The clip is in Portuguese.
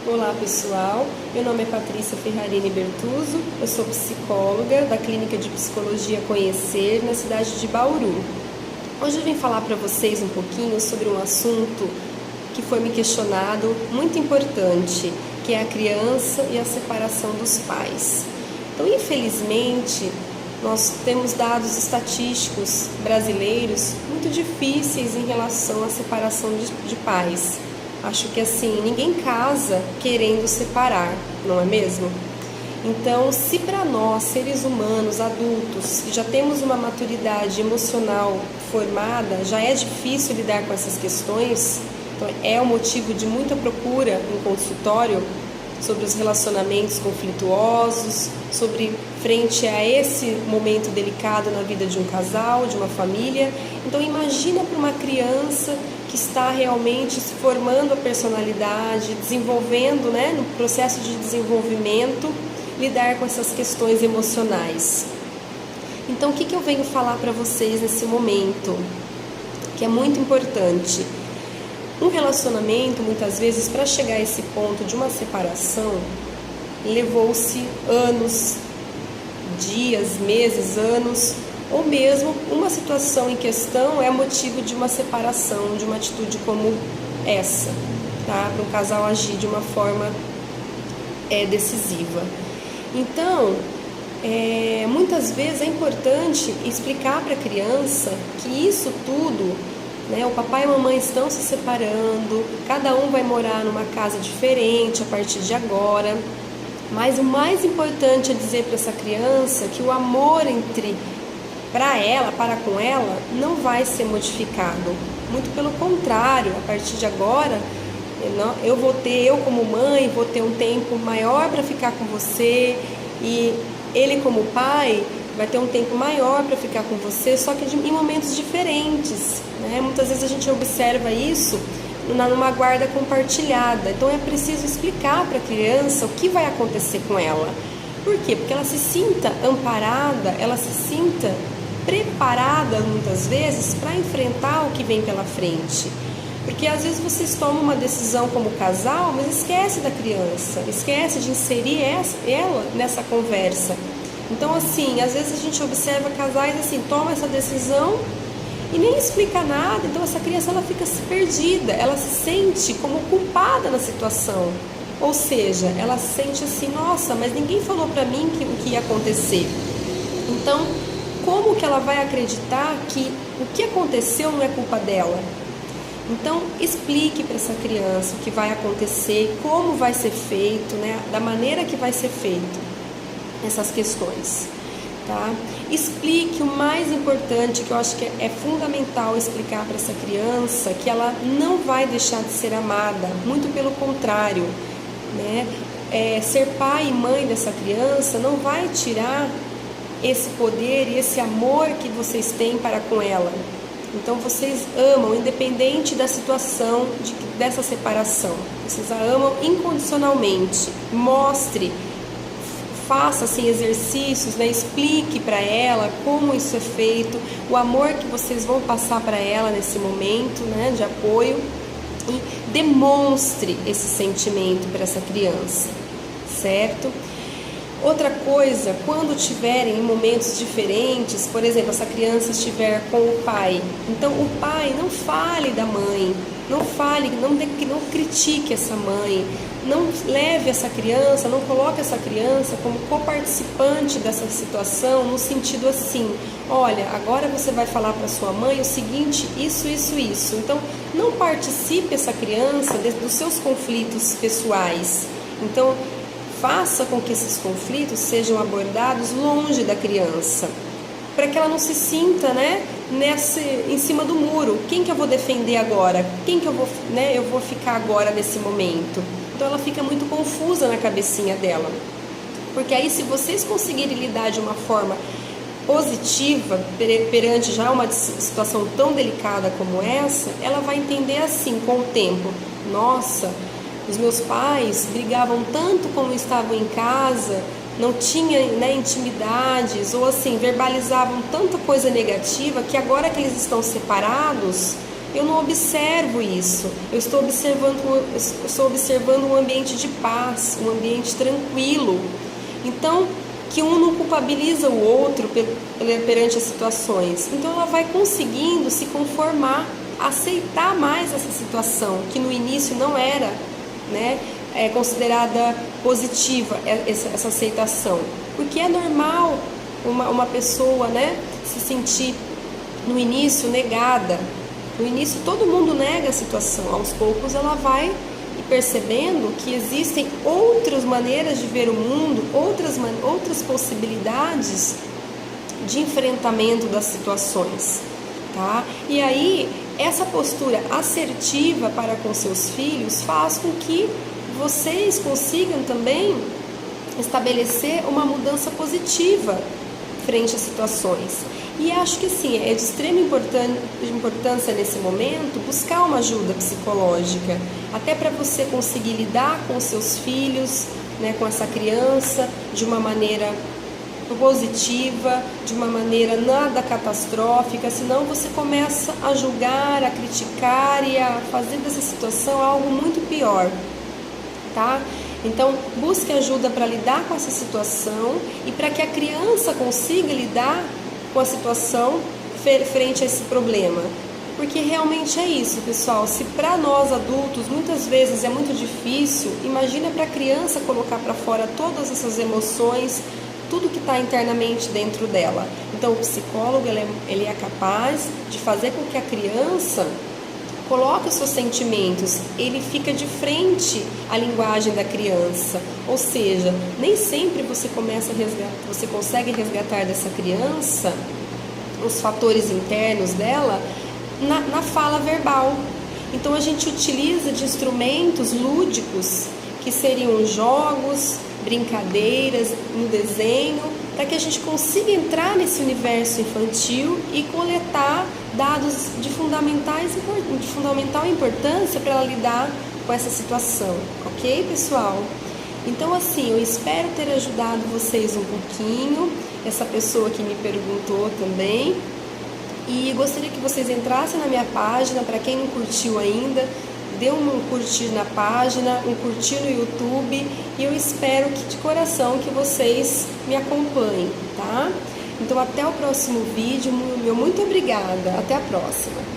Olá pessoal, meu nome é Patrícia Ferrarini Bertuzzo, eu sou psicóloga da Clínica de Psicologia Conhecer, na cidade de Bauru. Hoje eu vim falar para vocês um pouquinho sobre um assunto que foi me questionado, muito importante, que é a criança e a separação dos pais. Então, infelizmente, nós temos dados estatísticos brasileiros muito difíceis em relação à separação de pais. Acho que assim, ninguém casa querendo separar, não é mesmo? Então, se para nós, seres humanos, adultos, que já temos uma maturidade emocional formada, já é difícil lidar com essas questões, então é o motivo de muita procura em consultório sobre os relacionamentos conflituosos, sobre frente a esse momento delicado na vida de um casal, de uma família. Então imagina para uma criança que está realmente se formando a personalidade, desenvolvendo, no processo de desenvolvimento, lidar com essas questões emocionais. Então o que eu venho falar para vocês nesse momento, que é muito importante? Um relacionamento, muitas vezes, para chegar a esse ponto de uma separação, levou-se anos, dias, meses, anos, ou mesmo uma situação em questão é motivo de uma separação, de uma atitude como essa, tá? Para um casal agir de uma forma decisiva. Então, muitas vezes é importante explicar para a criança que isso tudo, o papai e a mamãe estão se separando, cada um vai morar numa casa diferente a partir de agora, mas o mais importante é dizer para essa criança que o amor para com ela, não vai ser modificado. Muito pelo contrário, a partir de agora, eu como mãe, vou ter um tempo maior para ficar com você, e ele como pai vai ter um tempo maior para ficar com você, só que em momentos diferentes, Muitas vezes a gente observa isso numa guarda compartilhada. Então é preciso explicar para a criança o que vai acontecer com ela. Por quê? Porque ela se sinta amparada, ela se sinta preparada muitas vezes para enfrentar o que vem pela frente. Porque às vezes vocês tomam uma decisão como casal, mas esquece da criança, esquece de inserir ela nessa conversa. Então assim, às vezes a gente observa casais assim, toma essa decisão e nem explica nada, então essa criança ela fica perdida, ela se sente como culpada na situação. Ou seja, ela se sente assim, nossa, mas ninguém falou para mim o que ia acontecer. Então, como que ela vai acreditar que o que aconteceu não é culpa dela? Então, explique para essa criança o que vai acontecer, como vai ser feito, da maneira que vai ser feito essas questões, tá? Explique o mais importante, que eu acho que é fundamental explicar para essa criança, que ela não vai deixar de ser amada, muito pelo contrário, ser pai e mãe dessa criança não vai tirar esse poder e esse amor que vocês têm para com ela. Então vocês amam, independente da situação dessa separação, vocês a amam incondicionalmente. Mostre, faça assim, exercícios, explique para ela como isso é feito, o amor que vocês vão passar para ela nesse momento de apoio, e demonstre esse sentimento para essa criança, certo? Outra coisa, quando tiverem em momentos diferentes, por exemplo, essa criança estiver com o pai, então o pai não fale da mãe, não critique essa mãe, não leve essa criança, não coloque essa criança como coparticipante dessa situação, no sentido assim, olha, agora você vai falar para sua mãe o seguinte, isso. Então, não participe essa criança dos seus conflitos pessoais. Então, faça com que esses conflitos sejam abordados longe da criança, para que ela não se sinta, em cima do muro. Quem que eu vou defender agora? Quem que eu vou ficar agora nesse momento? Então ela fica muito confusa na cabecinha dela. Porque aí, se vocês conseguirem lidar de uma forma positiva perante já uma situação tão delicada como essa, ela vai entender assim, com o tempo, nossa, os meus pais brigavam tanto quando estavam em casa, não tinha intimidades, ou assim, verbalizavam tanta coisa negativa, que agora que eles estão separados, eu não observo isso. Eu estou observando um ambiente de paz, um ambiente tranquilo. Então, que um não culpabiliza o outro perante as situações. Então, ela vai conseguindo se conformar, aceitar mais essa situação, que no início não era, né, considerada positiva, essa aceitação. Porque é normal uma pessoa, né, se sentir no início negada. No início todo mundo nega a situação, aos poucos ela vai percebendo que existem outras maneiras de ver o mundo, outras possibilidades de enfrentamento das situações, tá? E aí essa postura assertiva para com seus filhos faz com que vocês consigam também estabelecer uma mudança positiva frente às situações. E acho que sim, é de extrema importância nesse momento buscar uma ajuda psicológica, até para você conseguir lidar com seus filhos, né, com essa criança, de uma maneira positiva, de uma maneira nada catastrófica, senão você começa a julgar, a criticar e a fazer dessa situação algo muito pior, tá? Então, busque ajuda para lidar com essa situação e para que a criança consiga lidar com a situação frente a esse problema. Porque realmente é isso, pessoal. Se para nós adultos muitas vezes é muito difícil, imagina para a criança colocar para fora todas essas emoções, tudo que está internamente dentro dela. Então, o psicólogo ele é capaz de fazer com que a criança coloque os seus sentimentos, ele fica de frente à linguagem da criança, ou seja, nem sempre você consegue resgatar dessa criança os fatores internos dela na fala verbal. Então a gente utiliza de instrumentos lúdicos, que seriam jogos, brincadeiras, no desenho, para que a gente consiga entrar nesse universo infantil e coletar dados de fundamental importância para ela lidar com essa situação, ok, pessoal? Então, assim, eu espero ter ajudado vocês um pouquinho, essa pessoa que me perguntou também, e gostaria que vocês entrassem na minha página. Para quem não curtiu ainda, dê um curtir na página, um curtir no YouTube, e eu espero que de coração que vocês me acompanhem, tá? Então até o próximo vídeo, meu muito obrigada, até a próxima.